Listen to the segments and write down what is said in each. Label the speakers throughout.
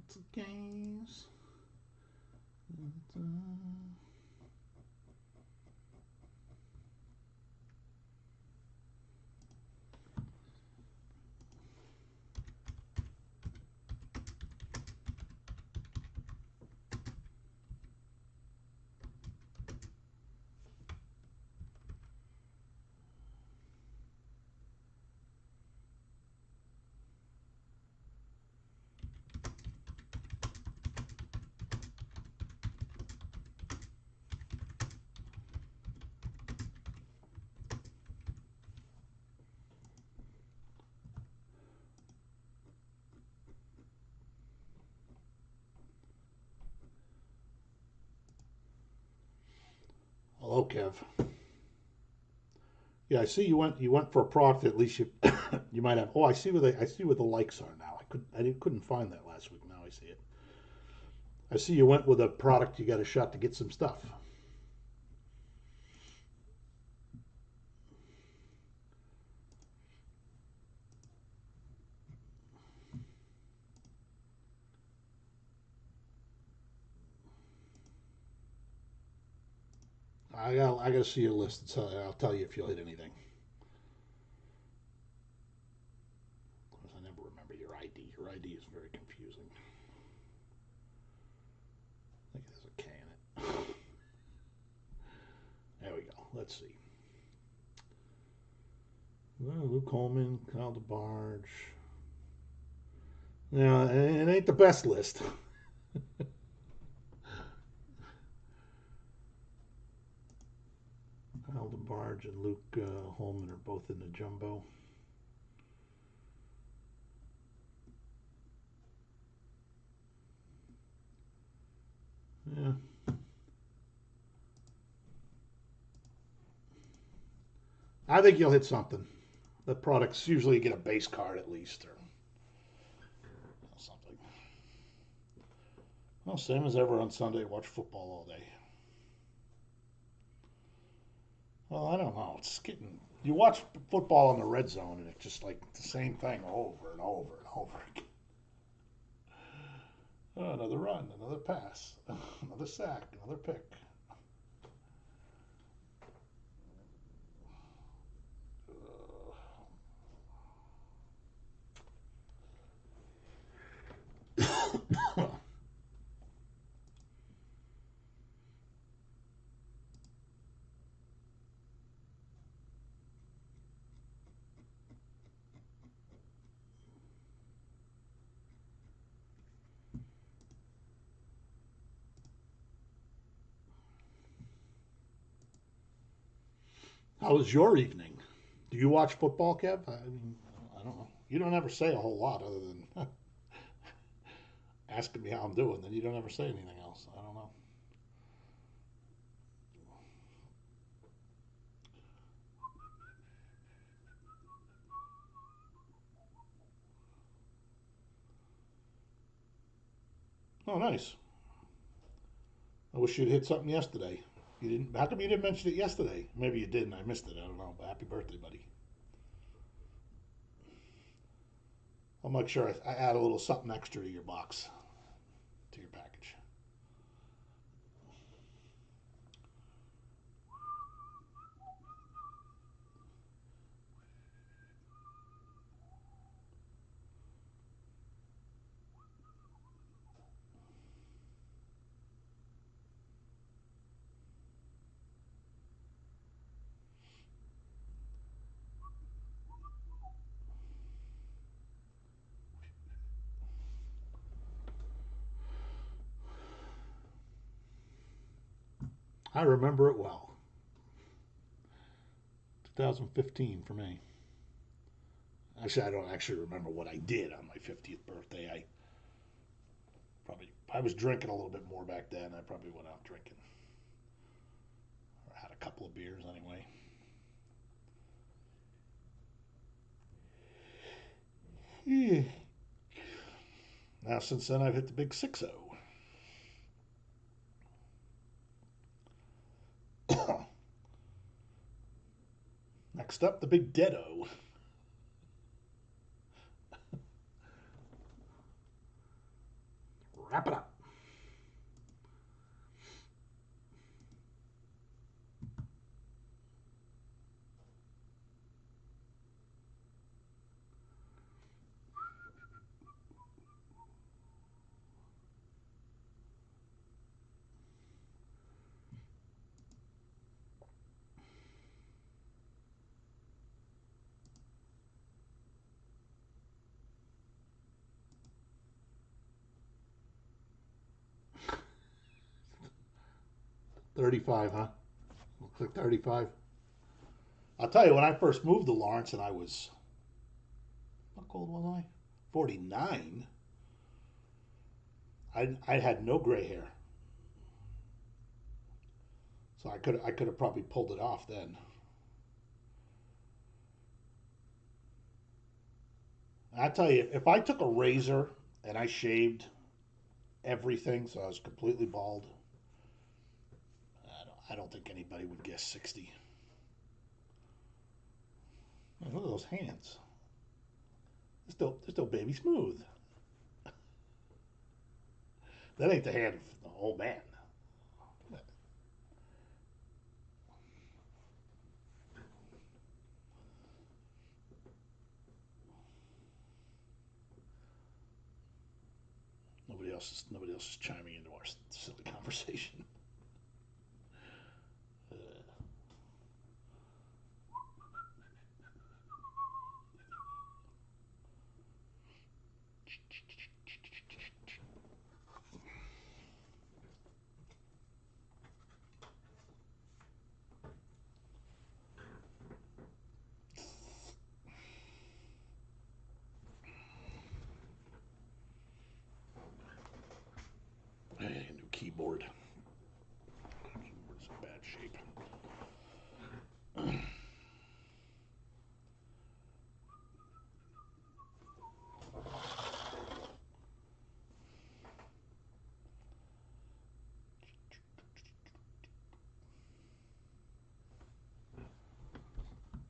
Speaker 1: Lots of games. Hello, Kev. Yeah, I see you went for a product that at least you you might have. Oh, I see where the likes are now. Couldn't find that last week. Now I see it. I see you went with a product you got a shot to get some stuff. I got to see your list. So I'll tell you if you'll hit anything. Of course, I never remember your ID. Your ID is very confusing. I think there's a K in it. There we go. Let's see. Well, Luke Holman, Kyle DeBarge. Yeah, it ain't the best list. Kyle DeBarge and Luke Holman are both in the jumbo. Yeah. I think you'll hit something. The products usually get a base card at least or something. Well, same as ever on Sunday, watch football all day. Well, I don't know. It's getting. You watch football in the red zone and it's just like the same thing over and over and over again. Oh, another run, another pass, another sack, another pick. How was your evening? Do you watch football, Kev? I don't know. You don't ever say a whole lot other than asking me how I'm doing. Then you don't ever say anything else. I don't know. Oh, nice. I wish you'd hit something yesterday. You didn't. How come you didn't mention it yesterday? Maybe you did and I missed it. I don't know. But happy birthday, buddy. I'll make sure I add a little something extra to your box, to your package. I remember it well. 2015 for me. Actually, I don't actually remember what I did on my 50th birthday. I was drinking a little bit more back then. I probably went out drinking or had a couple of beers anyway. Yeah. Now since then I've hit the big 6-0. Next up, the big deado. Wrap it up. $35, huh? Looks like 35. I'll tell you, when I first moved to Lawrence and I was, how old was I? 49. I had no gray hair. So I could have probably pulled it off then. I tell you, if I took a razor and I shaved everything so I was completely bald, I don't think anybody would guess 60. Man, look at those hands. They're still baby smooth. That ain't the hand of the old man. Nobody else is chiming into our silly conversation. New keyboard. Keyboard's in bad shape.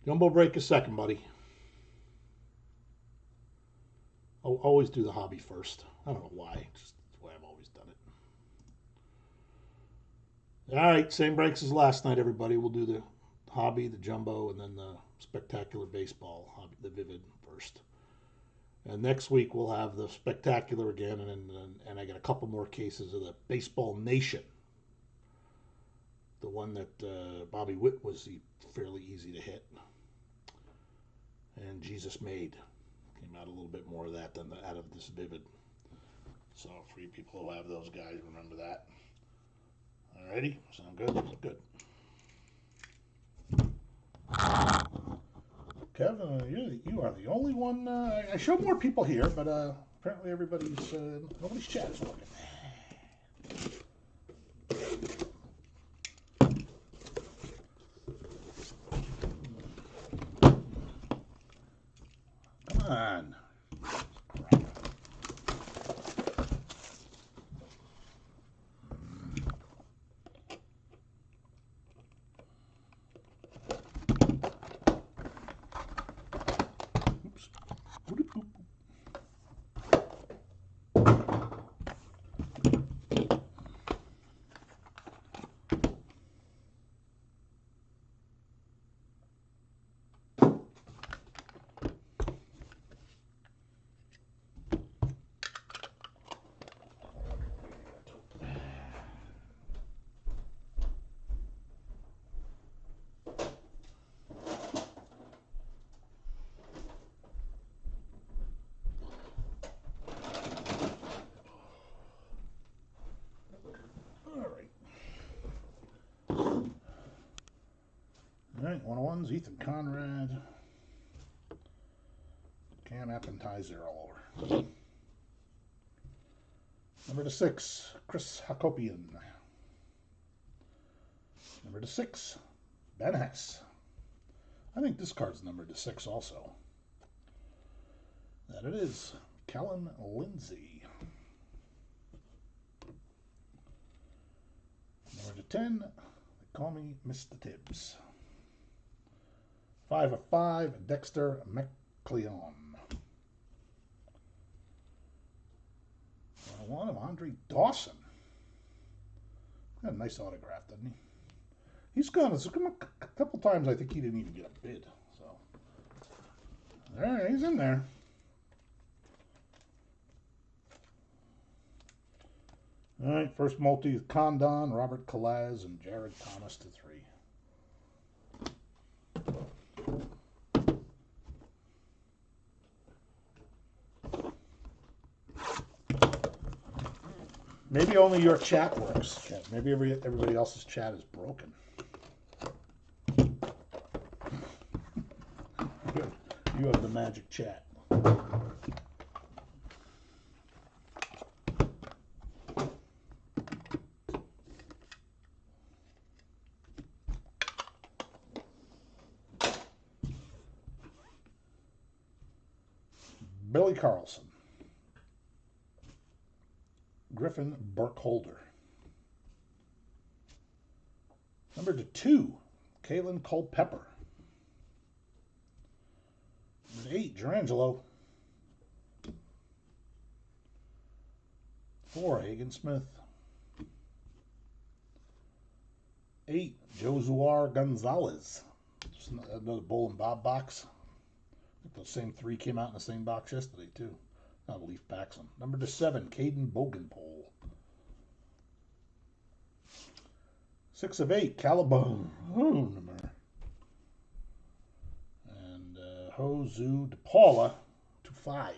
Speaker 1: Jumbo break a second, buddy. I'll always do the hobby first. I don't know why. Just the way I've always done it. All right, same breaks as last night, everybody. We'll do the hobby, the jumbo, and then the spectacular baseball hobby, the vivid first. And next week we'll have the spectacular again, and I got a couple more cases of the Baseball Nation. The one that Bobby Witt was fairly easy to hit, and Jesus Made came out a little bit more of that than out of this vivid. So for you people who have those guys, remember that. Alrighty, sound good? Good. Kevin, you are the only one. I show more people here, but apparently nobody's chat is working. Come on. Oops. All right, 101's Ethan Conrad. Cam Appetizer all over. Number 6, Chris Hakopian. Number 6, Ben Hess. I think this card's numbered to 6 also. That it is. Kellen Lindsay. Number 10, they call me Mr. Tibbs. 5 of 5, Dexter McCleon. 1 of Andre Dawson. Got a nice autograph, doesn't he? He's gone a couple times. I think he didn't even get a bid. So there, he's in there. All right, first multi: Condon, Robert Calaz, and Jared Thomas to 3. Maybe only your chat works, Ken. Maybe everybody else's chat is broken. You have the magic chat. Billy Carlson. Griffin Burkholder. Number 2, Kalen Culpepper. Number 8, Gerangelo. 4, Hagen Smith. 8, Josuar Gonzalez. Just another Bull and Bob box. I think those same 3 came out in the same box yesterday, too. I believe packs them. Number 7, Caden Bogenpole. 6 of 8, Calabone. And Josu DePaula to 5.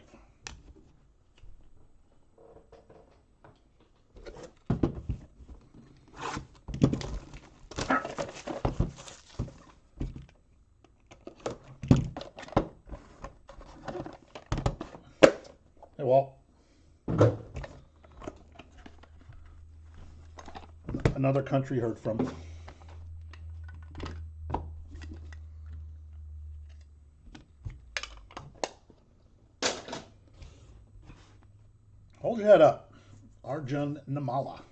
Speaker 1: Hey, Walt. Another country heard from. Hold your head up. Arjun Namala. I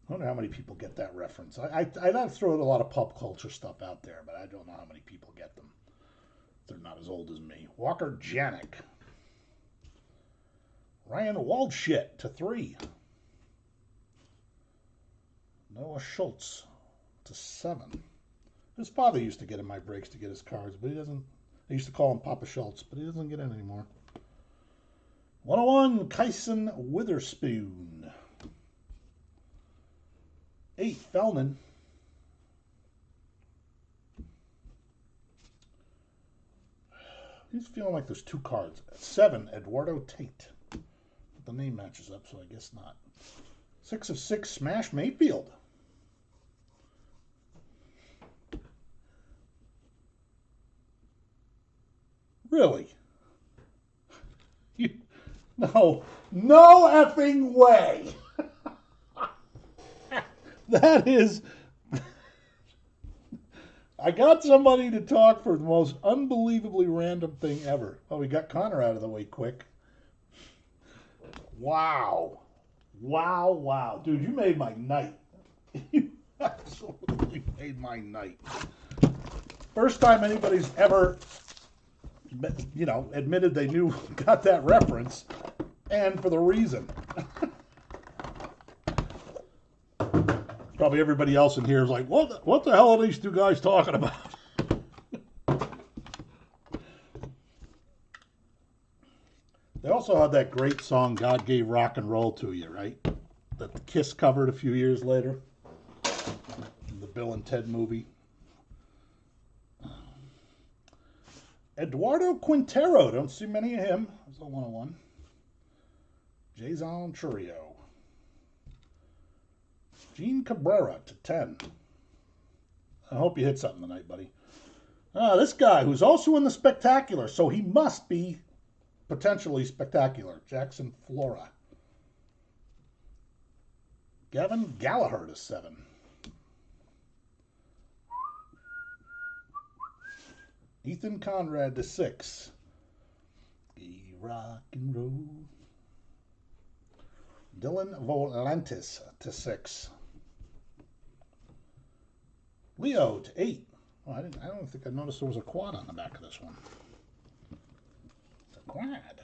Speaker 1: wonder how many people get that reference. I throw a lot of pop culture stuff out there, but I don't know how many people get them. They're not as old as me. Walker Janik. Ryan Waldschmidt to 3. Noah Schultz to 7. His father used to get in my breaks to get his cards, but he doesn't. I used to call him Papa Schultz, but he doesn't get in anymore. 101, Kyson Witherspoon. 8, Fellman. 'He's feeling like there's 2 cards. 7, Eduardo Tate. But the name matches up, so I guess not. 6 of 6, Smash Mayfield. Really? No effing way. That is... I got somebody to talk for the most unbelievably random thing ever. Oh, we got Connor out of the way quick. Wow. Wow. Dude, you made my night. You absolutely made my night. First time anybody's ever, admitted they got that reference, and for the reason. Probably everybody else in here is like, what the hell are these 2 guys talking about? They also had that great song, God Gave Rock and Roll to You, right? That the Kiss covered a few years later. In the Bill and Ted movie. Eduardo Quintero. Don't see many of him. There's a 101. Jason Churio. Gene Cabrera to 10. I hope you hit something tonight, buddy. This guy who's also in the Spectacular, so he must be potentially spectacular. Jackson Flora. Gavin Gallagher to 7. Ethan Conrad to 6. Rock and roll. Dylan Volantis to 6. Leo to 8. Oh, I don't think I noticed there was a quad on the back of this one. It's a quad.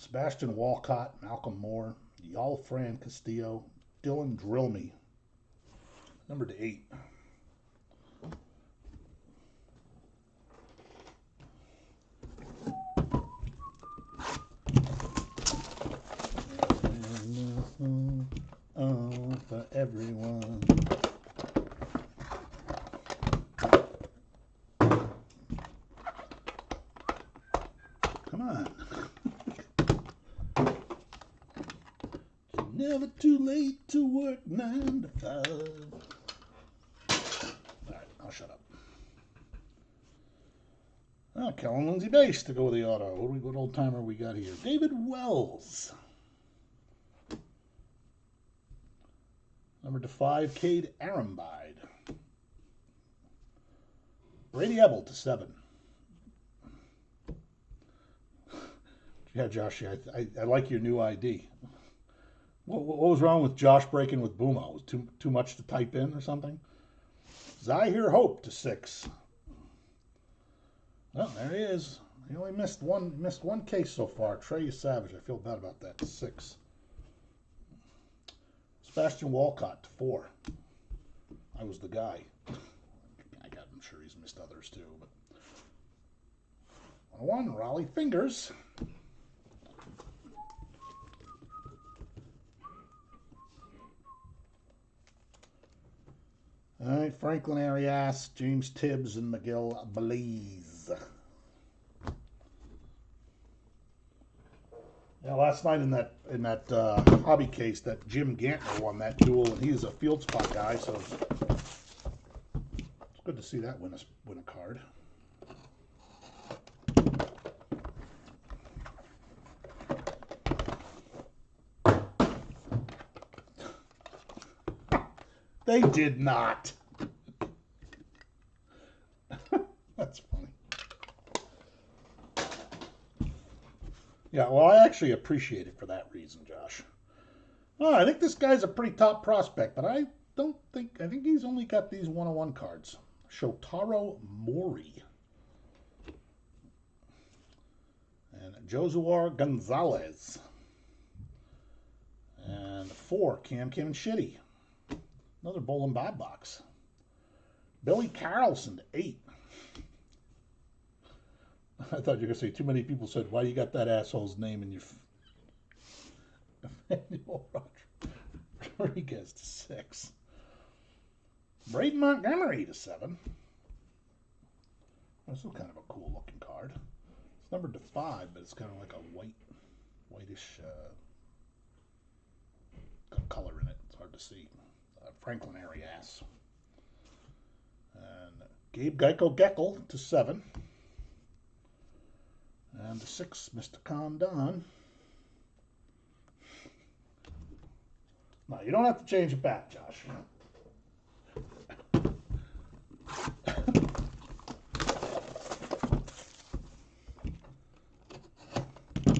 Speaker 1: Sebastian Walcott, Malcolm Moore, Yalfran Castillo, Dylan Drillme. Number to 8. Oh, for everyone. Come on. It's never too late to work 9 to 5. Alright, I'll shut up. Kellen Lindsay base to go with the auto. What old timer we got here? David Wells. Number to 5, Cade Arambide. Brady Ebel to 7. Yeah, Josh, I like your new ID. What was wrong with Josh breaking with Bumo? Was too much to type in or something? Zahir Hope to 6. Well, there he is. He only missed one case so far. Trey Savage. I feel bad about that. To 6. Sebastian Walcott to 4. I was the guy. I'm sure he's missed others too. But 101, Raleigh Fingers. All right, Franklin Arias, James Tibbs, and Miguel Belize. Yeah, last night in that hobby case, that Jim Gantner won that duel, and he's a field spot guy, so it's good to see that win a card. They did not. That's funny. Yeah, well, I actually appreciate it for that reason, Josh. Oh, I think this guy's a pretty top prospect, but I think he's only got these 101 cards. Shotaro Mori. And Josuar Gonzalez. And 4, Cam and Shitty. Another Bowl and Bob box. Billy Carlson to 8. I thought you were going to say too many people said, why you got that asshole's name in your... Emmanuel Rodriguez to 6. Braden Montgomery to 7. This is kind of a cool looking card. It's numbered to 5, but it's kind of like a whitish color in it. It's hard to see. Franklin Arias. And Gabe Geico Geckel to 7. And to 6, Mr. Condon. No, you don't have to change it back, Josh.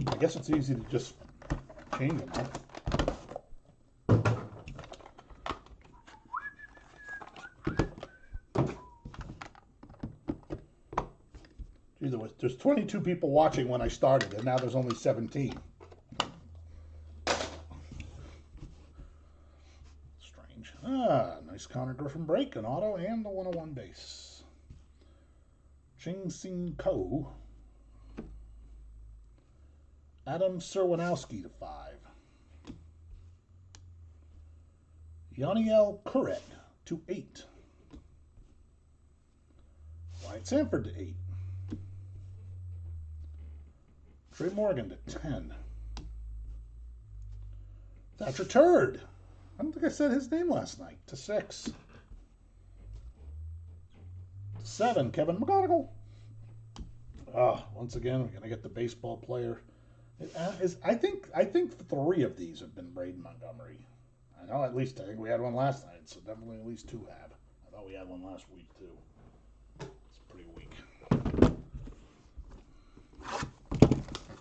Speaker 1: I guess it's easy to just change them, huh? There's 22 people watching when I started, and now there's only 17. Strange. Nice Connor Griffin break, an auto, and the 101 base. Ching Sing Ko. Adam Serwanowski to 5. Yaniel Kuret to 8. Wyatt Sanford to 8. Trey Morgan to 10. Thatcher Turd. I don't think I said his name last night. To 6. To 7, Kevin McGonigal. Once again, we're going to get the baseball player. I think 3 of these have been Braden Montgomery. I know I think we had one last night, so definitely at least 2 have. I thought we had one last week, too. It's pretty weak.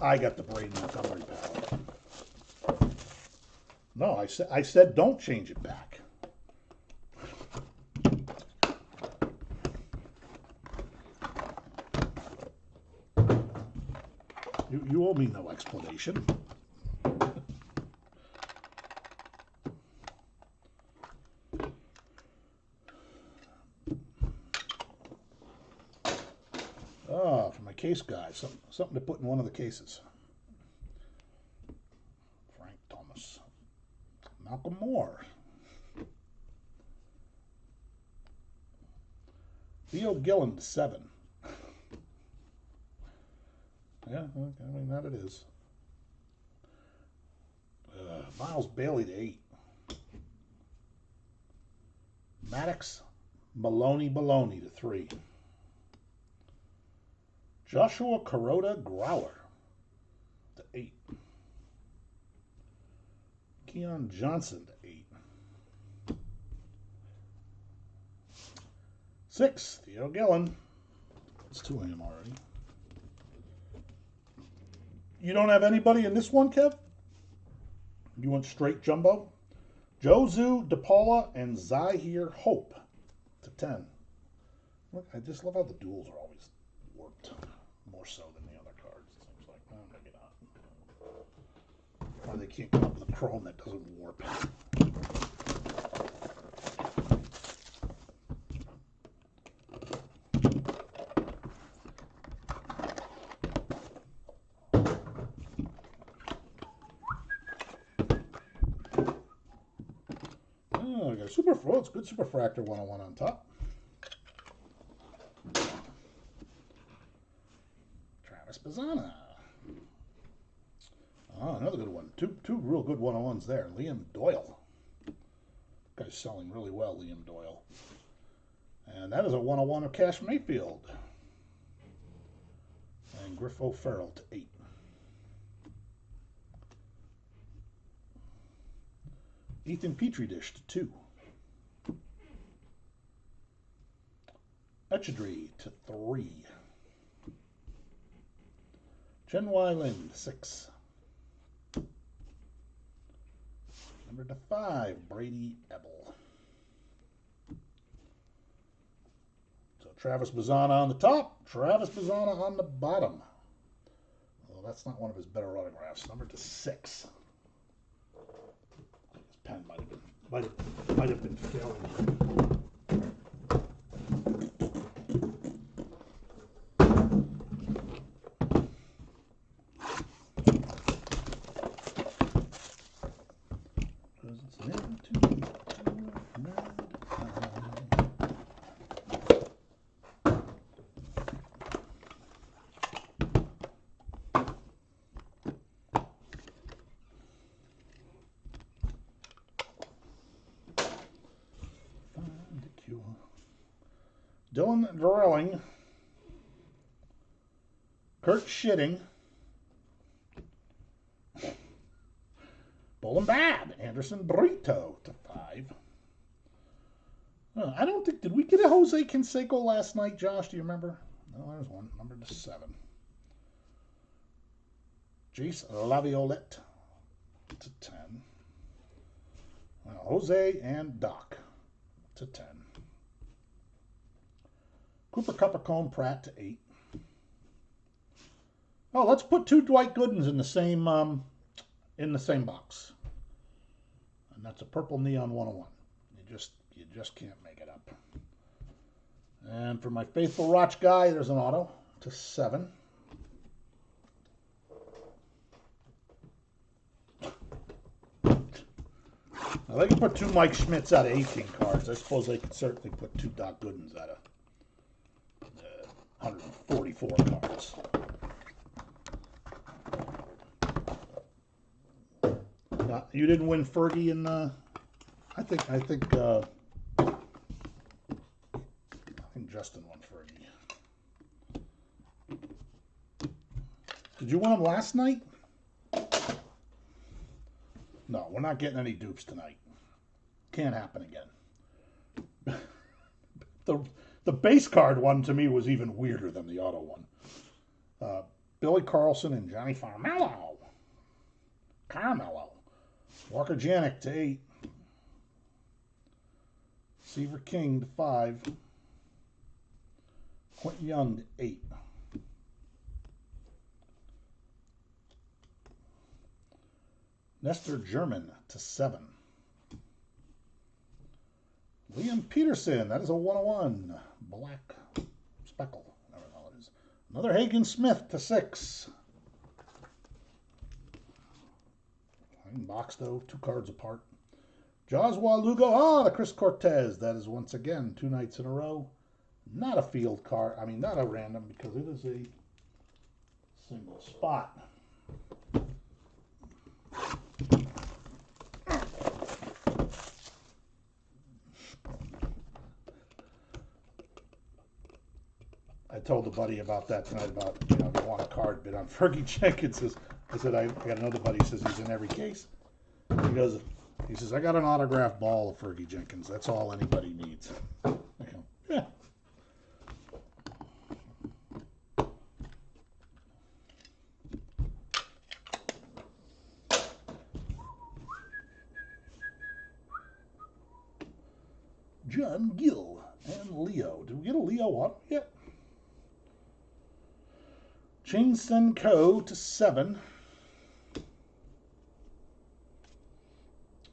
Speaker 1: I got the Braden Montgomery palette. No, I said don't change it back. You owe me no explanation. Oh, for my case guys, something to put in one of the cases. Frank Thomas, Malcolm Moore, Theo Gillen to 7. Yeah, I mean that it is. Miles Bailey to 8. Maddox Maloney to 3. Joshua Kuroda Growler to 8. Keon Johnson to 8. 6, Theo Gillen. That's 2 of him already. You don't have anybody in this one, Kev? You want straight jumbo? Jozu DePaula and Zahir Hope to 10. Look, I just love how the duels are always warped. More so than the other cards. It seems like, no, maybe not. Or they can't come up with a chrome that doesn't warp. Oh, I got a super, oh, it's good Superfractor 101 on top. Travis Bazzana. Oh, another good one. Two real good 101s there. Liam Doyle. Guy's selling really well, Liam Doyle. And that is a 101 of Cash Mayfield. And Griff O'Farrell to 8. Ethan Petrie Dish to 2. Etchedry to 3. Chen Wai Lin to 6. Number to 5, Brady Ebel. So Travis Bazzana on the top, Travis Bazzana on the bottom. Well, that's not one of his better autographs. Number to 6. His pen might have been failing. Dylan Drilling, Kurt Schitting, Bolin Bad, Anderson Brito to 5. I don't think, did we get a Jose Canseco last night, Josh? Do you remember? No, there's one. Number to 7. Jace Laviolette to 10. Jose and Doc to 10. Cooper Cuppercombe Pratt to 8. Oh, let's put 2 Dwight Goodens in the same box. And that's a purple neon 101. You just can't make it up. And for my faithful Roch guy, there's an auto to 7. Now they can put 2 Mike Schmitz out of 18 cards. I suppose they could certainly put 2 Doc Goodens out of 144 cards. You didn't win Fergie in I think Justin won Fergie. Did you win him last night? No, we're not getting any dupes tonight. Can't happen again. The base card one to me was even weirder than the auto one. Billy Carlson and Johnny Carmelo. Walker Janik to 8. Seaver King to 5. Quentin Young to 8. Nestor German to 7. Liam Peterson, that is a 101. Black speckle, whatever the hell it is. Another Hagen Smith to 6. Box though, 2 cards apart. Joshua Lugo, the Chris Cortez. That is once again 2 nights in a row. Not a field card, I mean not a random because it is a single spot. I told a buddy about that tonight about, if you want a card bid on Fergie Jenkins. I said, I got another buddy who says he's in every case. He says, I got an autographed ball of Fergie Jenkins. That's all anybody needs. I go, yeah. John Gill and Leo. Did we get a Leo one? Yep. Ching Sen Ko to 7.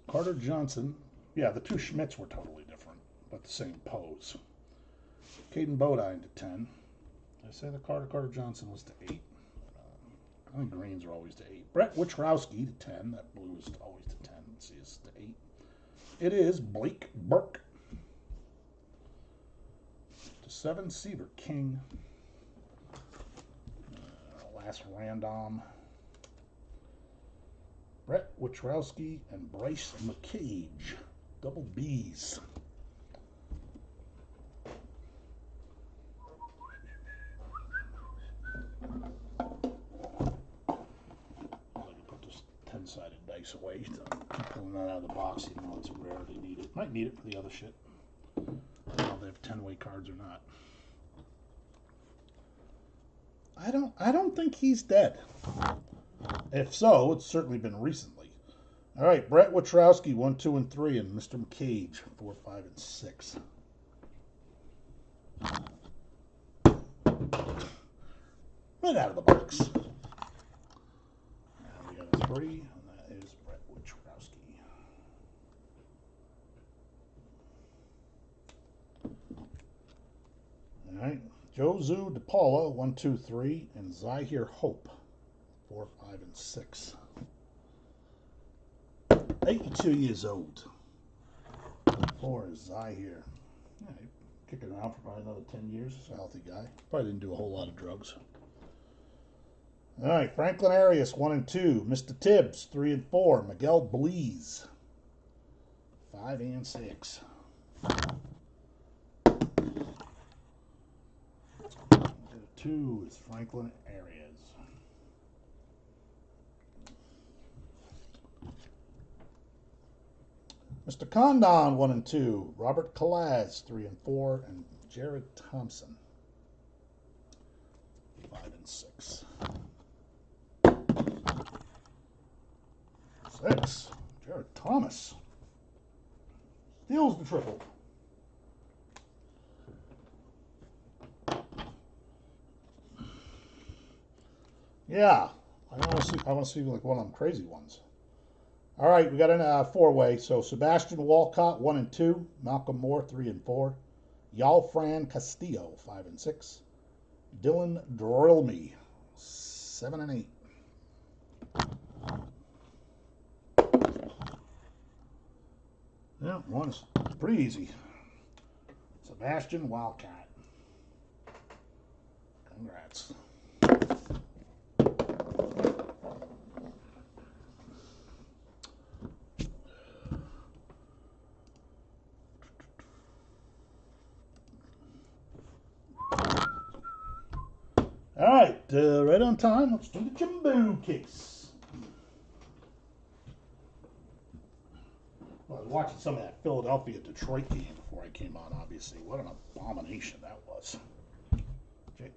Speaker 1: Carter Johnson. Yeah, the 2 Schmidts were totally different, but the same pose. Caden Bodine to 10. Did I say the Carter Johnson was to 8? I think greens are always to 8. Brett Wichrowski to 10. That blue is always to 10. Let's see, it's to 8. It is Blake Burke. To 7, Seaver King. Last random. Brett Wichrowski and Bryce McCage. Double B's. Put this 10-sided dice away. Keep pulling that out of the box, even though it's rare they need it. Might need it for the other shit. I don't know if they have 10-way cards or not. I don't think he's dead. If so, it's certainly been recently. All right, Brett Wichrowski, 1, 2, and 3, and Mr. McCage, 4, 5, and 6. Right out of the box. And we got a 3, and that is Brett Wichrowski. All right, Josu DePaula, 1, 2, 3, and Zahir Hope, 4, 5, and 6. 82 years old. 4 is Zahir. Yeah, kicking around for probably another 10 years. He's a healthy guy. Probably didn't do a whole lot of drugs. All right, Franklin Arias, 1 and 2. Mr. Tibbs, 3 and 4. Miguel Blees, 5 and 6. 2 is Franklin Arias. Mr. Condon, 1 and 2. Robert Kalaz, 3 and 4. And Jared Thompson, 5 and 6. 6. Jared Thomas steals the triple. Yeah, I want to see like one of them crazy ones. All right, we got a 4-way. So Sebastian Walcott, 1 and 2. Malcolm Moore, 3 and 4. Yalfran Castillo, 5 and 6. Dylan Drillme, 7 and 8. Yeah, one's pretty easy. Sebastian Wildcat. Congrats. All right, right on time. Let's do the Jumbo case. Well, I was watching some of that Philadelphia-Detroit game before I came on, obviously. What an abomination that was.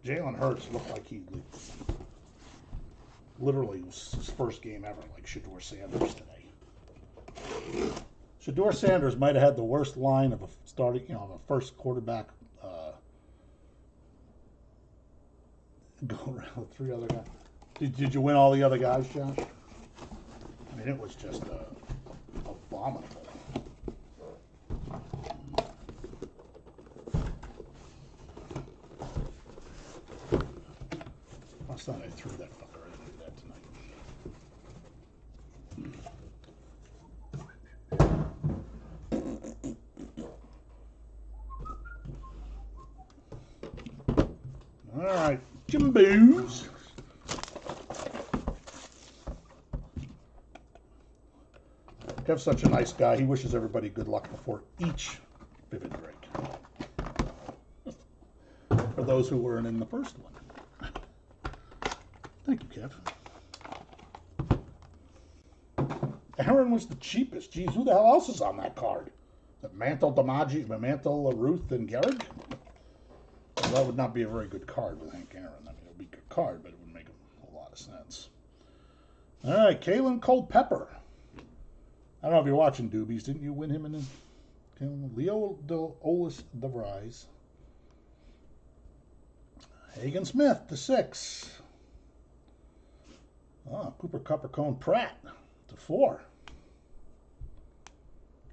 Speaker 1: Jalen Hurts looked like he literally was his first game ever, like Shedeur Sanders today. Shedeur Sanders might have had the worst line of a starting, of a first quarterback go around with 3 other guys. Did you win all the other guys, Josh? mean, it was just abominable. Last night I threw that fucker. I didn't do that tonight. All right, Jimboos. Kev's such a nice guy. He wishes everybody good luck before each vivid break. For those who weren't in the first one. Thank you, Kev. Aaron was the cheapest. Geez, who the hell else is on that card? The Mantle, Damaji, Mantle, Ruth, and Gehrig? Well, that would not be a very good card with Hank Aaron. I mean, it would be a good card, but it would make a lot of sense. All right, Kalen Culpepper. I don't know if you're watching Doobies. Didn't you win him in the Leo Olis DeVries? Hagen Smith to 6. Oh, Cooper Coppercone Pratt to 4.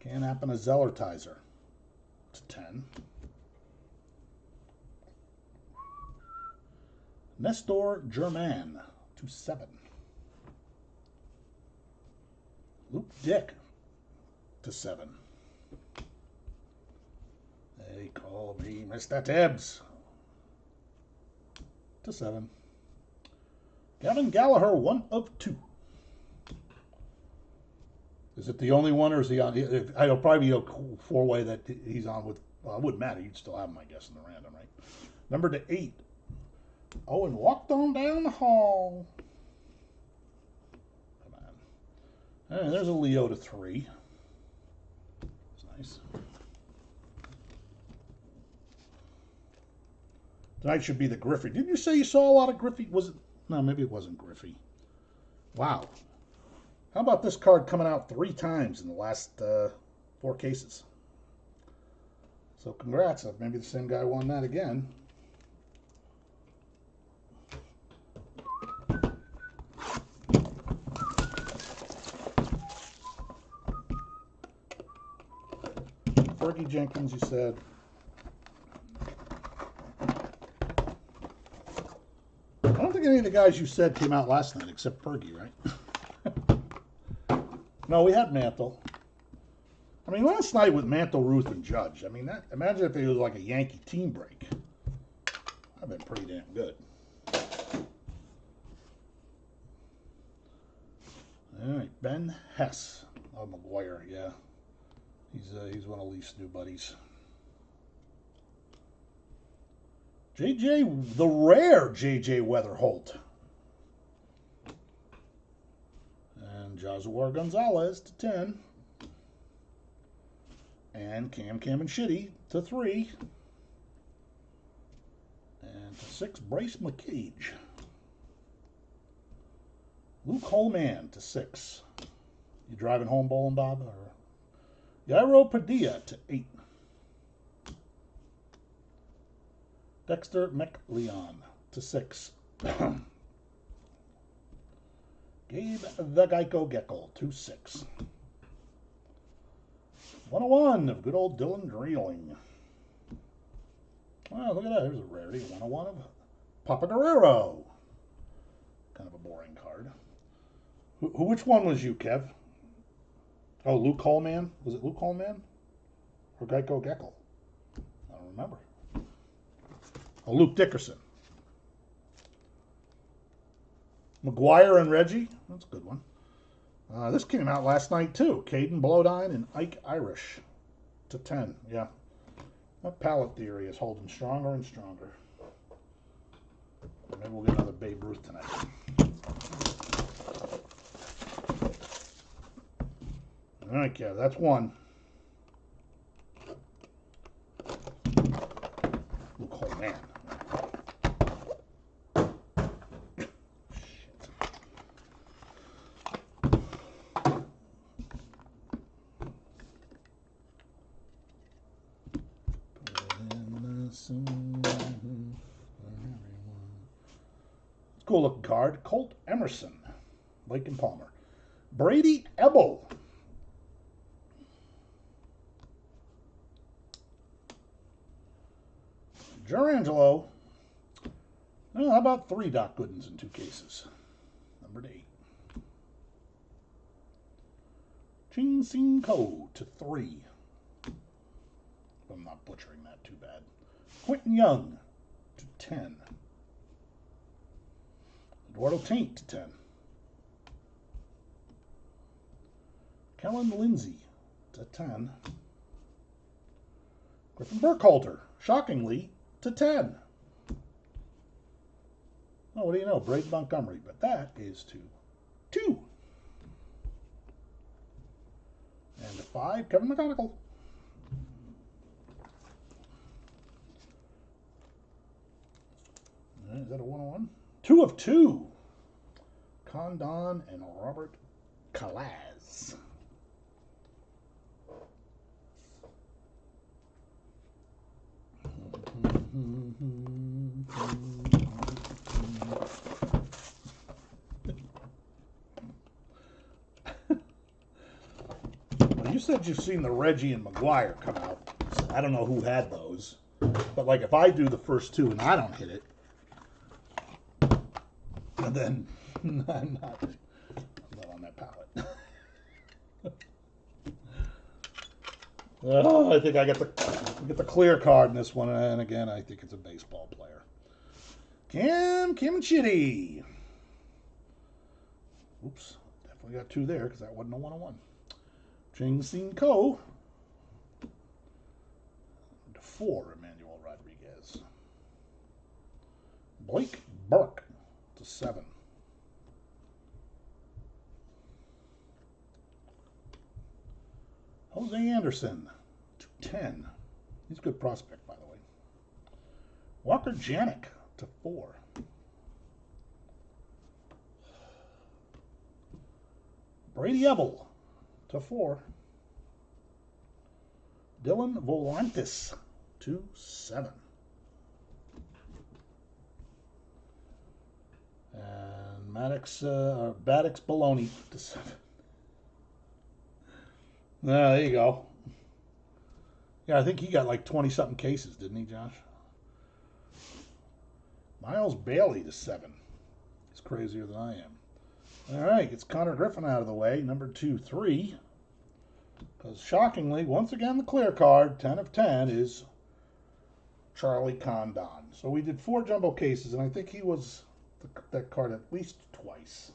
Speaker 1: Can't happen a Zellertizer to 10. Nestor German to 7. Luke Dick to 7. They call me Mr. Tibbs to 7. Gavin Gallagher, 1 of 2. Is it the only one, or is he on? It'll probably be a four-way that he's on with. Well, it wouldn't matter. You'd still have him, I guess, in the random, right? Number to 8. Oh, and walked on down the hall. Come on. And there's a Leo to 3. That's nice. Tonight should be the Griffey. Didn't you say you saw a lot of Griffey? Was it? No, maybe it wasn't Griffey. Wow. How about this card coming out 3 times in the last 4 cases? So congrats. Maybe the same guy won that again. Fergie Jenkins, you said. I don't think any of the guys you said came out last night except Fergie, right? No, we had Mantle. I mean, last night with Mantle, Ruth, and Judge. I mean, imagine if it was like a Yankee team break. That'd been pretty damn good. All right, Ben Hess. Oh, McGuire, yeah. He's one of Leaf's new buddies. the rare J.J. Weatherholt. And Joshua Gonzalez to 10. And Cam and Shitty to 3. And to 6, Bryce McCage. Luke Holman to 6. You driving home, Bowling Bob? Or Yairo Padilla to 8. Dexter McLeon to 6. Gabe the Geico Geckel to 6. 101 of good old Dylan Dreeling. Wow, look at that. There's a rarity. 101 of Papa Guerrero. Kind of a boring card. Which one was you, Kev? Oh, Luke Holman? Was it Luke Holman? Or Geico Geckel? I don't remember. Oh, Luke Dickerson. McGuire and Reggie. That's a good one. This came out last night, too. Caden Blodine and Ike Irish to 10. Yeah. That palette theory is holding stronger and stronger. Maybe we'll get another Babe Ruth tonight. All right, yeah, that's one. Luke Holman. Cool looking card. Colt Emerson, Lake and Palmer. Brady Ebel. Gerangelo. Well, how about 3 Doc Goodens in 2 cases? Number 8. Ching Sing Ko to 3. I'm not butchering that too bad. Quentin Young to 10. Eduardo Taint to 10. Kellen Lindsay to 10. Griffin Burkhalter, shockingly, to 10. Oh, what do you know? Braden Montgomery, but that is to 2. And to 5, Kevin McGonigal. Is that a 101? 2 of 2. Condon and Robert Calaz. Well, you said you've seen the Reggie and McGuire come out. I don't know who had those. But like if I do the first 2 and I don't hit it, and then I'm not on that palette. Oh, I think I get the clear card in this one, and again, I think it's a baseball player. Kim Chitty. Oops, definitely got 2 there because that wasn't a 101. Ching Sing Ko to 4, Emmanuel Rodriguez. Blake Burke to 7. Jose Anderson to 10. He's a good prospect, by the way. Walker Janik to 4. Brady Ebel to 4. Dylan Volantis to 7. And Baddox Baloney to 7. There you go. Yeah, I think he got like 20-something cases, didn't he, Josh? Miles Bailey to 7. He's crazier than I am. All right, gets Connor Griffin out of the way. Number 2, 3. Because shockingly, once again, the clear card, 10 of 10, is Charlie Condon. So we did 4 jumbo cases, and I think he was that card at least twice.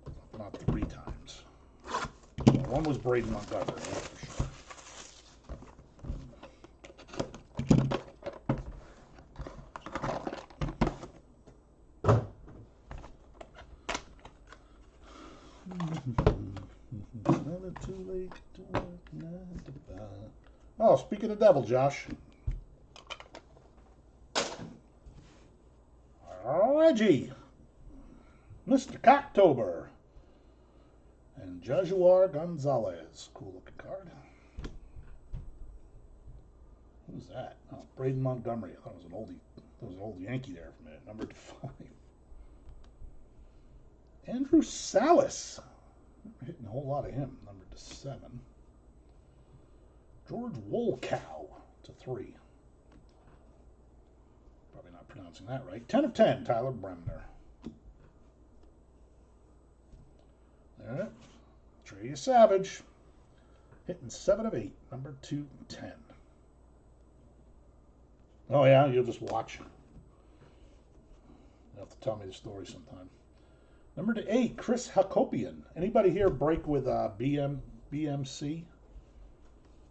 Speaker 1: If not 3 times. One was Braden Montgomery, that's for sure. Never too late to work 9 to 5. Oh, speaking of devil, Josh. Reggie. Mr. Cocktober. And Joshua Gonzalez. Cool looking card. Who's that? Oh, Braden Montgomery. I thought it was an oldie. There was an old Yankee there for a minute. Number 5. Andrew Salas. We're hitting a whole lot of him. Number 7. George Wolkow to 3. Probably not pronouncing that right. 10 of 10, Tyler Bremner. There. Trey Savage. Hitting 7 of 8. Number 210. Oh, yeah, you'll just watch. You'll have to tell me the story sometime. Number 8, Chris Hakopian. Anybody here break with BMC?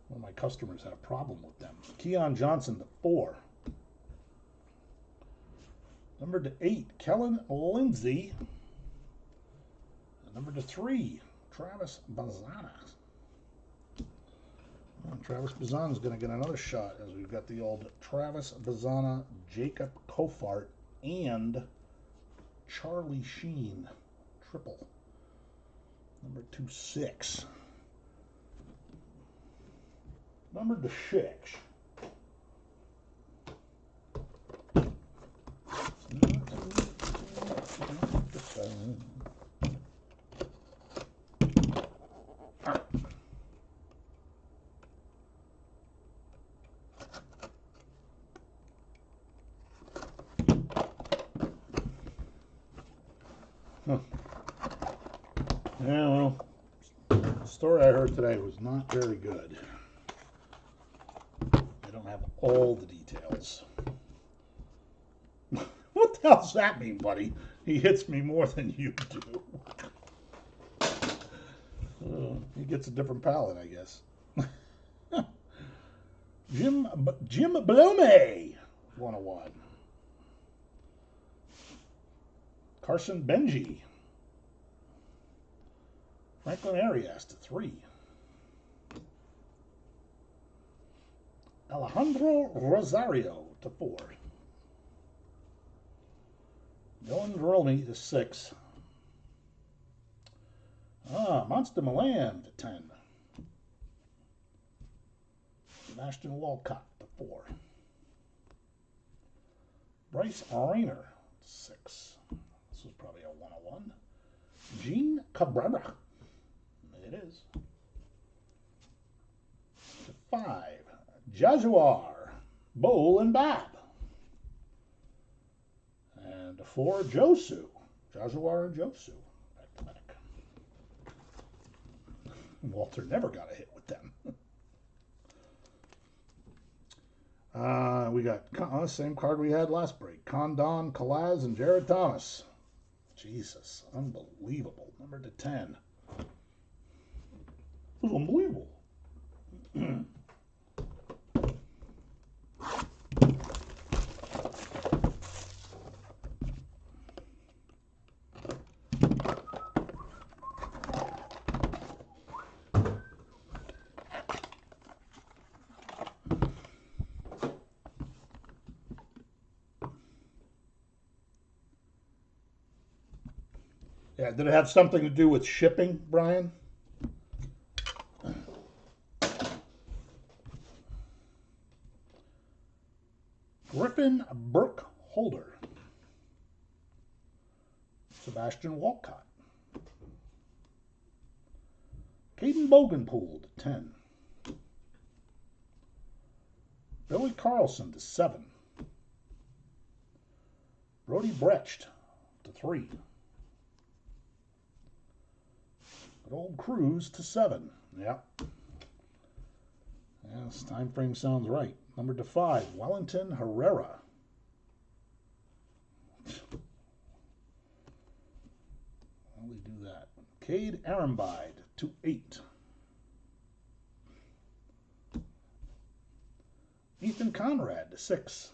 Speaker 1: One of my customers had a problem with them. Keon Johnson to 4. Number 8, Kellen Lindsay. And number 3, Travis Bazana. Travis Bazana is going to get another shot as we've got the old Travis Bazana, Jacob Kofart, and Charlie Sheen triple. Number 26. Number 6. Huh. Yeah, well, the story I heard today was not very good. I don't have all the details. What the hell does that mean, buddy? He hits me more than you do. He gets a different palate, I guess. Jim Blome, 101. Carson Benji. Franklin Arias to 3. Alejandro Rosario to 4. Dylan Verolny to 6. Monster Milan to 10. Sebastian Walcott to 4. Bryce Rayner to 6. This was probably a 101. Gene Cabrera. It is. To 5. Jaguar. Bowl and Bab. And to 4. Josu. Jaguar and Josu. Back to back. Walter never got a hit with them. We got same card we had last break. Condon, Kalaz, and Jared Thomas. Jesus, unbelievable. Number to 10. It was unbelievable. Yeah, did it have something to do with shipping, Brian? Griffin Burkholder. Sebastian Walcott. Caden Bogenpool to 10. Billy Carlson to 7. Brody Brecht to 3. Good old Cruz to 7. Yep. Yes, time frame sounds right. Number to 5, Wellington Herrera. How do we do that? Cade Arambide to 8. Ethan Conrad to 6.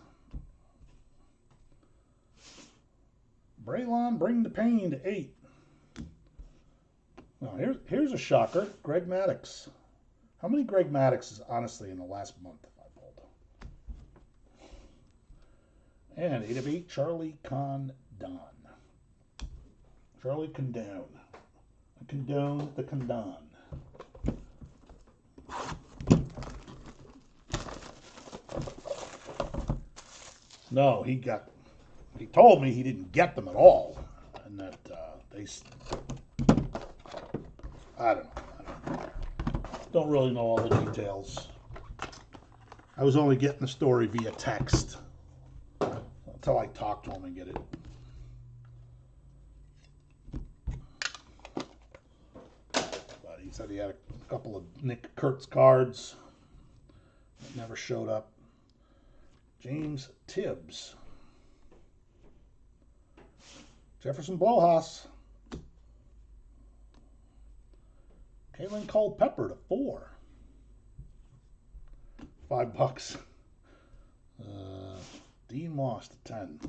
Speaker 1: Braylon Bring the Pain to 8. Now here's a shocker. Greg Maddux. How many Greg Maddoxes, honestly, in the last month have I pulled? And 8 of 8, Charlie Condon. Charlie Condon. I condone the condon. No, he told me he didn't get them at all. And that I don't know. Don't really know all the details. I was only getting the story via text until I talked to him and get it. But he said he had a couple of Nick Kurtz cards that never showed up. James Tibbs. Jefferson Blohaus. Kalen Culpepper to 4. $5. Dean Moss to 10.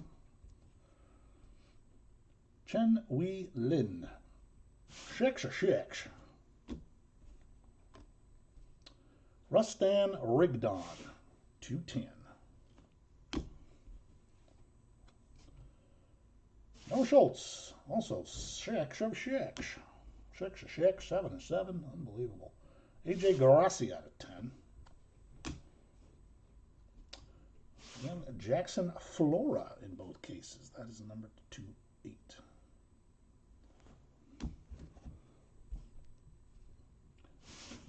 Speaker 1: Chen Wei Lin. Shix. Rustan Rigdon. 210. Noah Schultz. Also, Shix. 7 and 7. Unbelievable. AJ Garcia at 10. And Jackson Flora in both cases. That is number 2-8.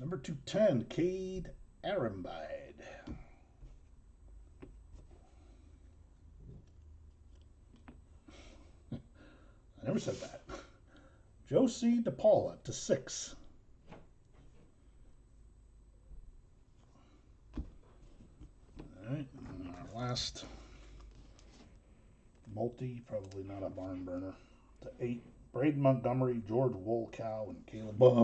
Speaker 1: Number 210, Cade Arambide. I never said that. Josie DePaula /6. All right, and our last multi, probably not a barn burner, /8. Braden Montgomery, George Wolkow, and Caleb Bummer.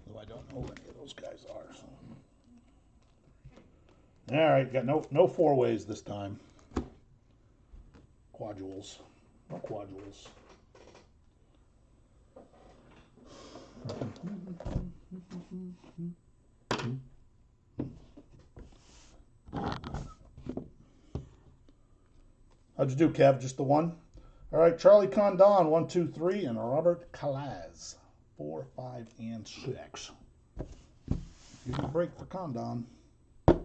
Speaker 1: Though I don't know who any of those guys are. So. All right, got no four ways this time. Quadules. No quadules. How'd you do, Kev? Just the one? All right, Charlie Condon, 1, 2, 3, and Robert Calaz, 4, 5, and 6. Give me a break for Condon. Yeah,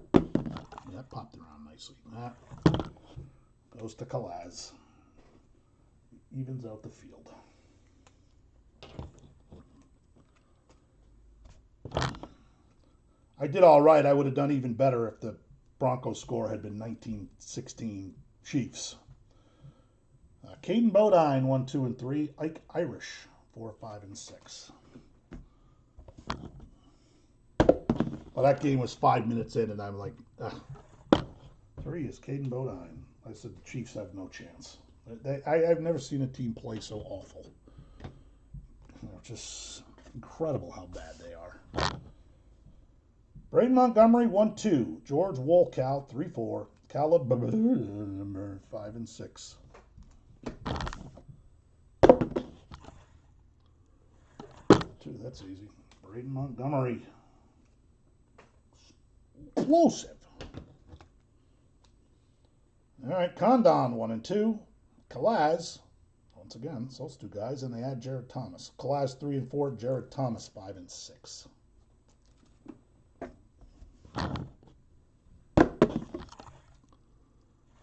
Speaker 1: that popped around nicely. That goes to Calaz. Evens out the field. I did all right. I would have done even better if the Broncos score had been 19-16 Chiefs. Caden Bodine, 1, 2, and 3. Ike Irish, 4, 5, and 6. Well, that game was 5 minutes in, and I'm like, 3 is Caden Bodine. I said the Chiefs have no chance. I've never seen a team play so awful. Just incredible how bad they are. Braden Montgomery, 1, 2. George Wolkow, 3, 4. Caleb, 5, and 6. Two, that's easy. Braden Montgomery. Explosive. All right, Condon, 1 and 2. Calaz, once again, so those two guys, and they add Jared Thomas. Calaz, 3 and 4. Jared Thomas, 5 and 6.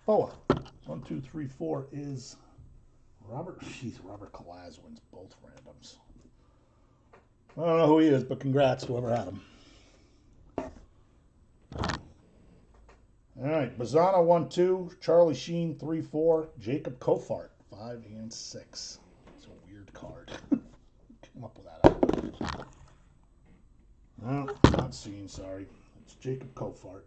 Speaker 1: Boa, 1, 2, 3, 4 is Robert. Jeez, Robert Calaz wins both randoms. I don't know who he is, but congrats to whoever had him. All right, Bazana, 1, 2. Charlie Sheen, 3, 4. Jacob Kofart, 5 and 6. It's a weird card. Came up with that. No, not seen, sorry. It's Jacob Kofart.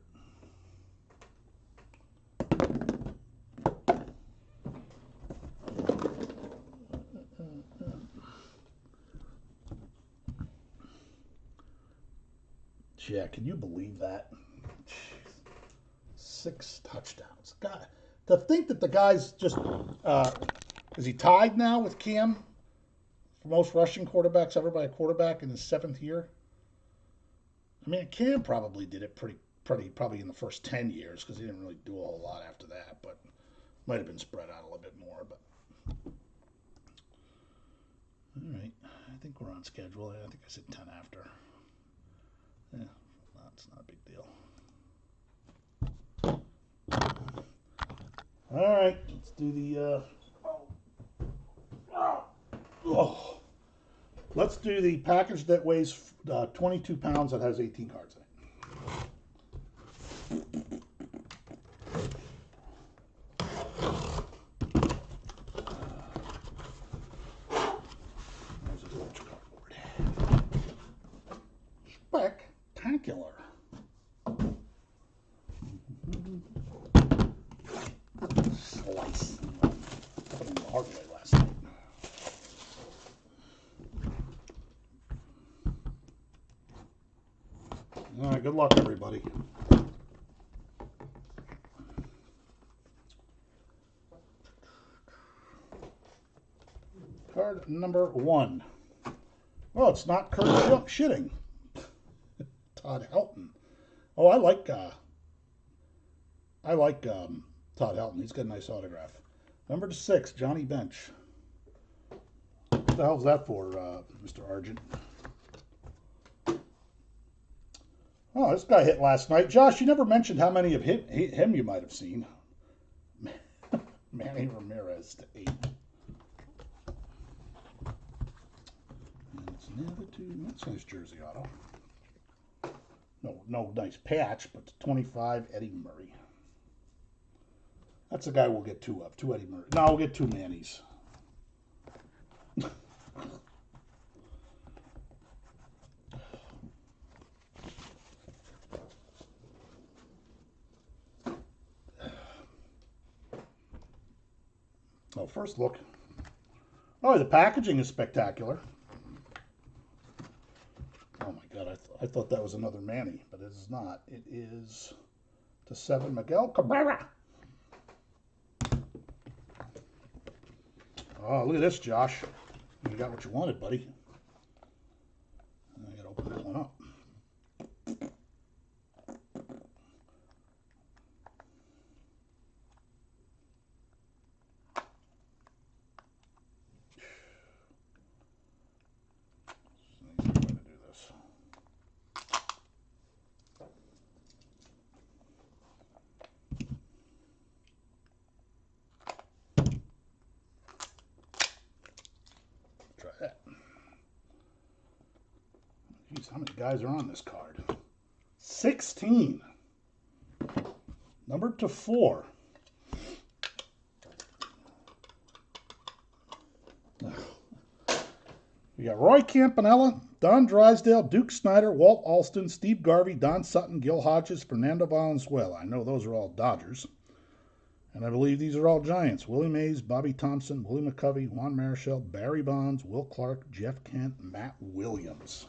Speaker 1: Yeah, can you believe that? 6 touchdowns. God, to think that the guy's just is he tied now with Cam for most rushing quarterbacks ever by a quarterback in his 7th year? I mean, Cam probably did it pretty probably in the first 10 years because he didn't really do a whole lot after that, but might have been spread out a little bit more. But all right, I think we're on schedule. I think I said 10 after. Yeah, that's not a big deal. All right, let's do the. Let's do the package that weighs 22 pounds that has 18 cards in it. There's a large cardboard. Spectacular. Slice. Happened the hard way last night. All right, good luck, everybody. Card number 1. Oh, it's not Kurt Shitting. Todd Helton. Oh, I like Todd Helton. He's got a nice autograph. Number 6, Johnny Bench. What the hell's that for, Mr. Argent? Oh, this guy hit last night. Josh, you never mentioned how many of him you might have seen. Manny Ramirez /8. And it's never too. That's a nice jersey auto. No nice patch, but 25 Eddie Murray. That's a guy we'll get 2 of. 2 Eddie Murray. No, we'll get 2 Mannies. Oh, first look. Oh, the packaging is spectacular. Oh my God, I thought that was another Manny, but it is not. It is to 7 Miguel Cabrera. Oh, look at this, Josh. You got what you wanted, buddy. I gotta open that one up. Easy way to do this. Try that. Jeez, how many guys are on this card? 16. Numbered to 4. We got Roy Campanella, Don Drysdale, Duke Snider, Walt Alston, Steve Garvey, Don Sutton, Gil Hodges, Fernando Valenzuela. I know those are all Dodgers. And I believe these are all Giants. Willie Mays, Bobby Thompson, Willie McCovey, Juan Marichal, Barry Bonds, Will Clark, Jeff Kent, Matt Williams.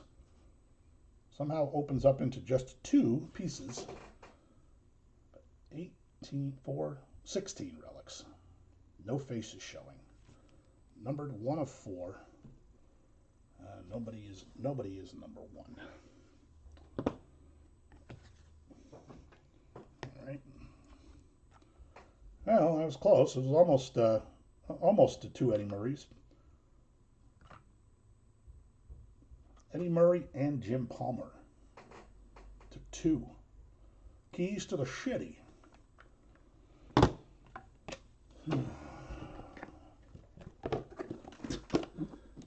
Speaker 1: Somehow opens up into just 2 pieces. 16 relics. No faces showing. Numbered 1 of 4. Nobody is number 1. All right. Well, that was close. It was almost to 2 Eddie Murrays. Eddie Murray and Jim Palmer to 2. Keys to the Shitty.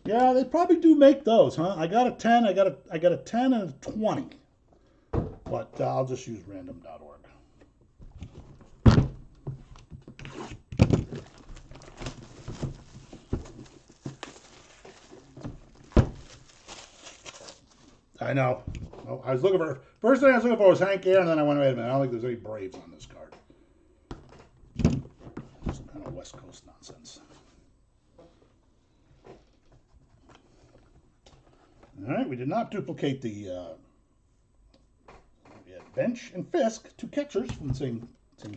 Speaker 1: Yeah, they probably do make those, huh? I got a 10, I got a 10 and a 20. But I'll just use random.org. I know. Oh, I was looking for, first thing I was looking for was Hank Aaron, and then I went, wait a minute, I don't think there's any Braves on this card. Some kind of West Coast nonsense. All right, we did not duplicate the we had Bench and Fisk, 2 catchers from the same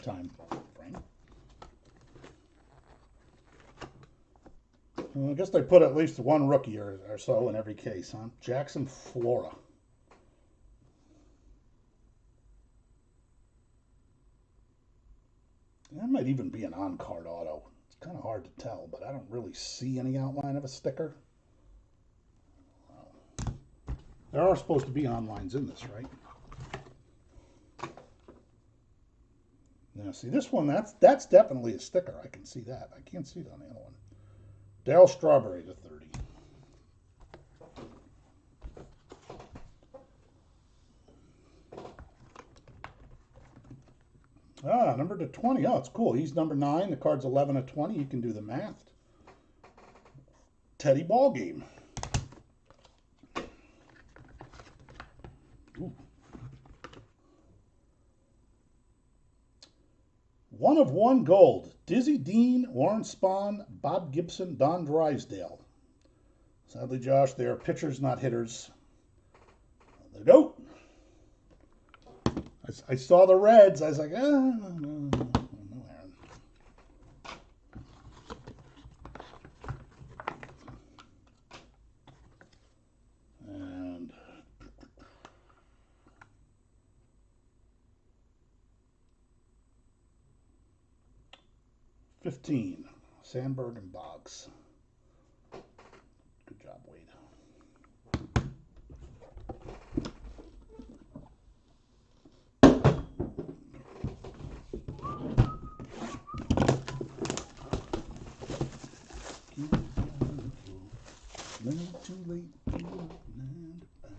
Speaker 1: time frame. Well, I guess they put at least 1 rookie or so in every case, huh? Jackson Flora. That might even be an on-card auto. It's kind of hard to tell, but I don't really see any outline of a sticker. Wow. There are supposed to be onlines in this, right? Now, see this one, that's definitely a sticker. I can see that. I can't see it on the other one. Dale Strawberry to 30. Ah, number to 20. Oh, it's cool. He's number 9. The card's 11 to 20. You can do the math. Teddy Ballgame. Ooh. 1 of 1 gold. Dizzy Dean, Warren Spahn, Bob Gibson, Don Drysdale. Sadly, Josh, they are pitchers, not hitters. There you go. I saw the Reds. I was like, no, Aaron. And 15, Sandberg and Boggs. Good job, Wade. Never too late to work 9 to 5.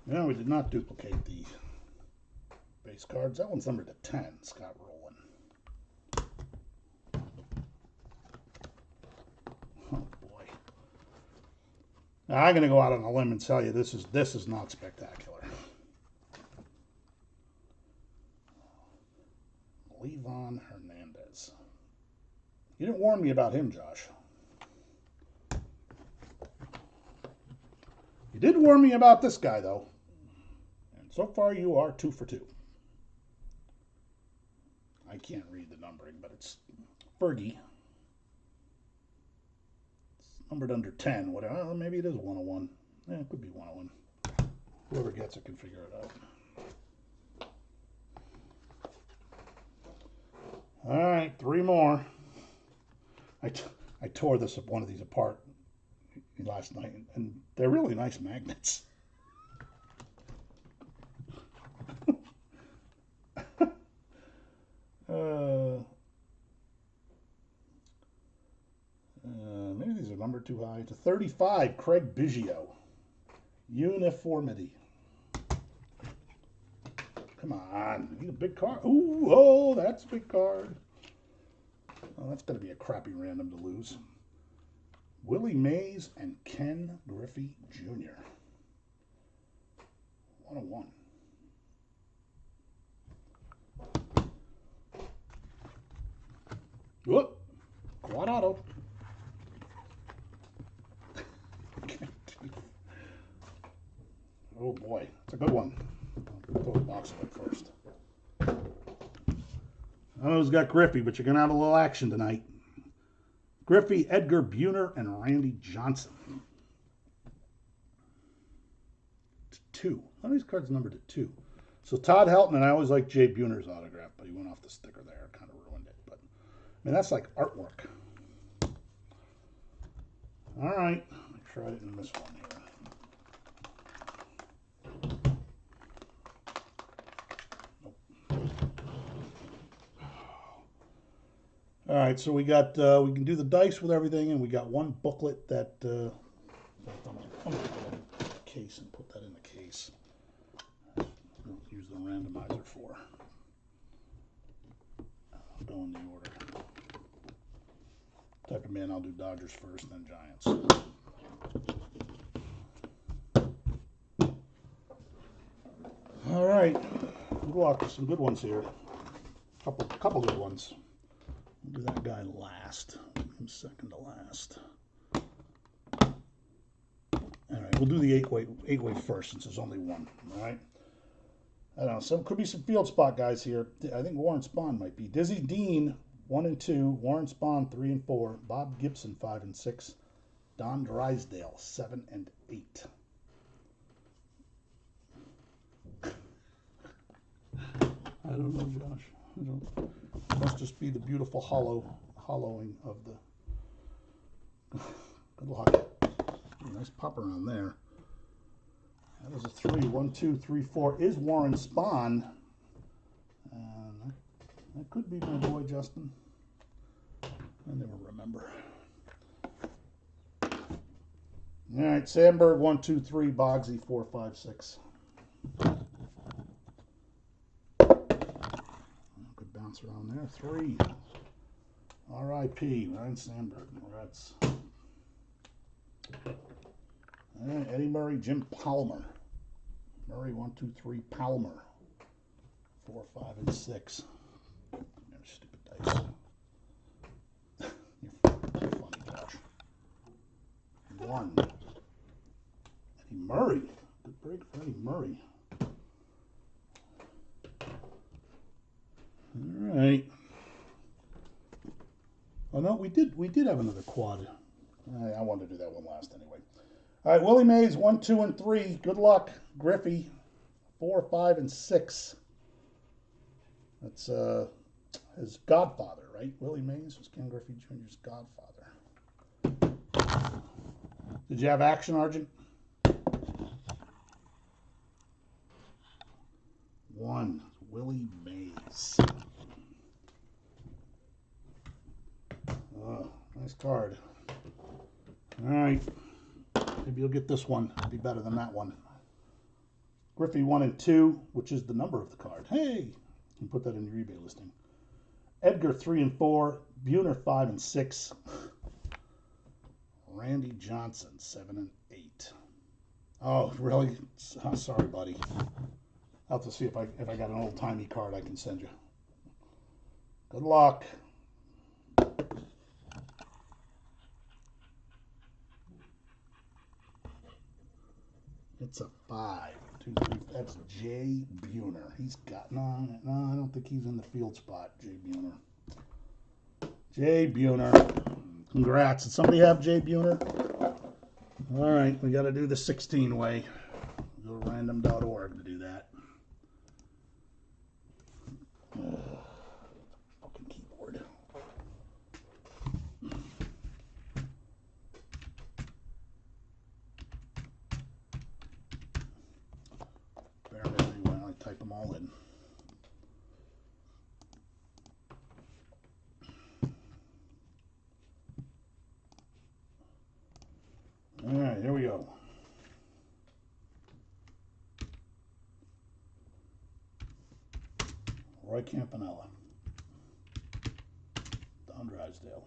Speaker 1: Yeah, we did not duplicate the base cards. That one's numbered to 10, Scott Rowland. Oh boy. Now, I'm going to go out on a limb and tell you this is not spectacular. Levon Hernandez. You didn't warn me about him, Josh. You did warn me about this guy, though. And so far, you are 2 for 2. I can't read the numbering, but it's Fergie. It's numbered under 10. Whatever. Well, maybe it is 101. Yeah, it could be 101. Whoever gets it can figure it out. All right, 3 more. I tore one of these apart last night, and they're really nice magnets. Maybe these are numbered too high. To 35, Craig Biggio. Uniformity. Come on, you need a big card. Ooh, oh, that's a big card. Oh, that's going to be a crappy random to lose. Willie Mays and Ken Griffey Jr. 101. Whoop. Quad auto. Oh boy, it's a good one. I'll throw the box of it first. I know who's got Griffey, but you're going to have a little action tonight. Griffey, Edgar Buhner, and Randy Johnson. 2. How these cards numbered to 2? So Todd Helton, and I always liked Jay Buhner's autograph, but he went off the sticker there. Kind of ruined it. But I mean, that's like artwork. All right. Make sure I didn't miss one here. All right, so we got we can do the dice with everything, and we got one booklet that I'm gonna put it in the case and put that in the case. I'll use the randomizer for. I'll go in the order. Type of man, I'll do Dodgers first, then Giants. All right, good luck. Some good ones here. Couple good ones. We'll do that guy last. I'm second to last. All right, we'll do the eight-way first since there's only one. All right. I don't know. Some could be some field spot guys here. I think Warren Spahn might be. Dizzy Dean 1 and 2. Warren Spahn 3 and 4. Bob Gibson 5 and 6. Don Drysdale 7 and 8. I don't know, Josh. I don't. It must just be the beautiful hollowing of the. Good luck. Nice pop around there. That is a 3. 1, 2, 3, 4 is Warren Spahn. That could be my boy Justin. I never remember. All right, Sandberg 1, 2, 3, Bogsy 4, 5, 6. Good bounce around there. 3. R.I.P. Ryan Sandberg. Congrats. All right, Eddie Murray, Jim Palmer. Murray 1, 2, 3, Palmer 4, 5, and 6. Stupid dice. You're funny, Josh. 1. Eddie Murray. Good break for Eddie Murray. All right. Oh no, we did have another quad. I wanted to do that one last anyway. All right, Willie Mays 1, 2, and 3. Good luck, Griffey 4, 5, and 6. That's his godfather, right? Willie Mays was Ken Griffey Jr.'s godfather. Did you have action, Argent? 1, Willie Mays. Oh, nice card. All right. Maybe you'll get this one. It'll be better than that one. Griffey 1 and 2, which is the number of the card. Hey, you can put that in your eBay listing. Edgar 3 and 4, Buhner 5 and 6, Randy Johnson 7 and 8. Oh, really? Oh, sorry, buddy. I'll have to see if I got an old timey card I can send you. Good luck. It's a 5. 2, 3. That's Jay Buhner. He's got no. I don't think he's in the field spot. Jay Buhner. Jay Buhner. Congrats. Did somebody have Jay Buhner? All right, we got to do the 16 way. Go to random.org to do that. Fucking keyboard. Bear with me while I type them all in. All right, here we go. Roy Campanella, Don Drysdale,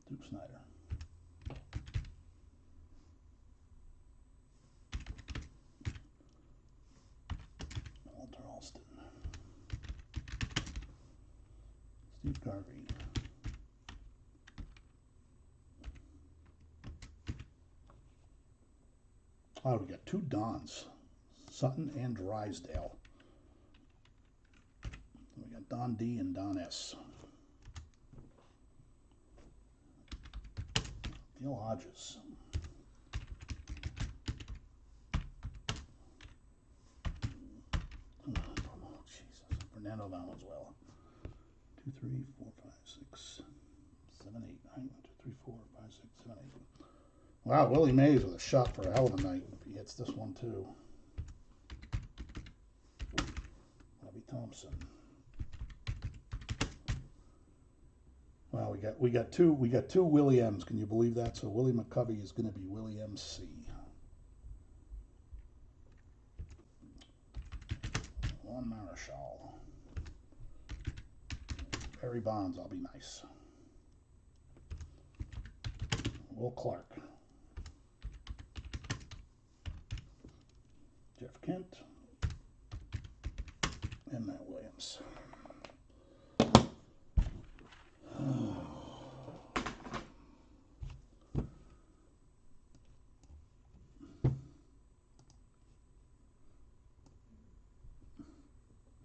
Speaker 1: Duke Snider, Walter Alston, Steve Garvey, oh, we got 2 Dons, Sutton and Drysdale. We got Don D and Don S. Gil Hodges. Oh, Jesus. Fernando Valenzuela. 2, 3, 4, 5, 6, 7, 8, 9. 1, 2, 3, 4, 5, 6, 7, 8. Wow, Willie Mays with a shot for a hell of a night. If he hits this one too. Bobby Thompson. Wow, we got two Willie M's. Can you believe that? So Willie McCovey is going to be Willie MC. Juan Marichal. Barry Bonds, I'll be nice. Will Clark. Jeff Kent. And Matt Williams.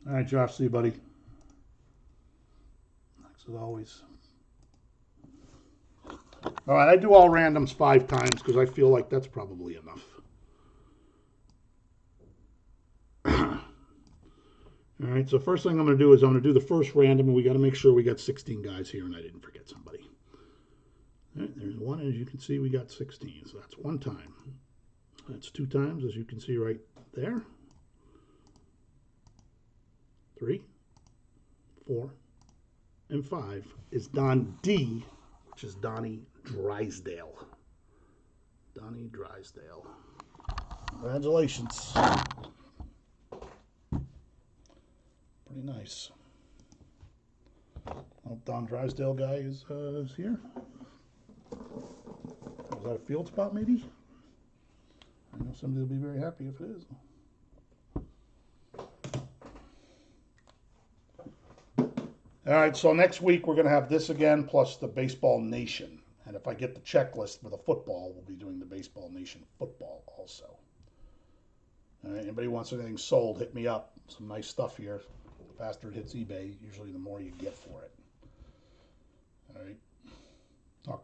Speaker 1: All right, Josh, see you, buddy. Thanks as always. All right, I do all randoms 5 times because I feel like that's probably enough. All right, so first thing I'm going to do is I'm going to do the first random, and we got to make sure we got 16 guys here, and I didn't forget somebody. All right, there's 1, and as you can see, we got 16, so that's 1 time. That's 2 times, as you can see right there. 3, 4, and 5 is Don D, which is Donnie Drysdale. Donnie Drysdale. Congratulations. Pretty nice. Hope Don Drysdale guy is here. Was that a field spot maybe? I know somebody will be very happy if it is. All right, so next week we're going to have this again plus the Baseball Nation. And if I get the checklist for the football, we'll be doing the Baseball Nation football also. All right, anybody wants anything sold, hit me up. Some nice stuff here. The faster it hits eBay, usually the more you get for it. All right.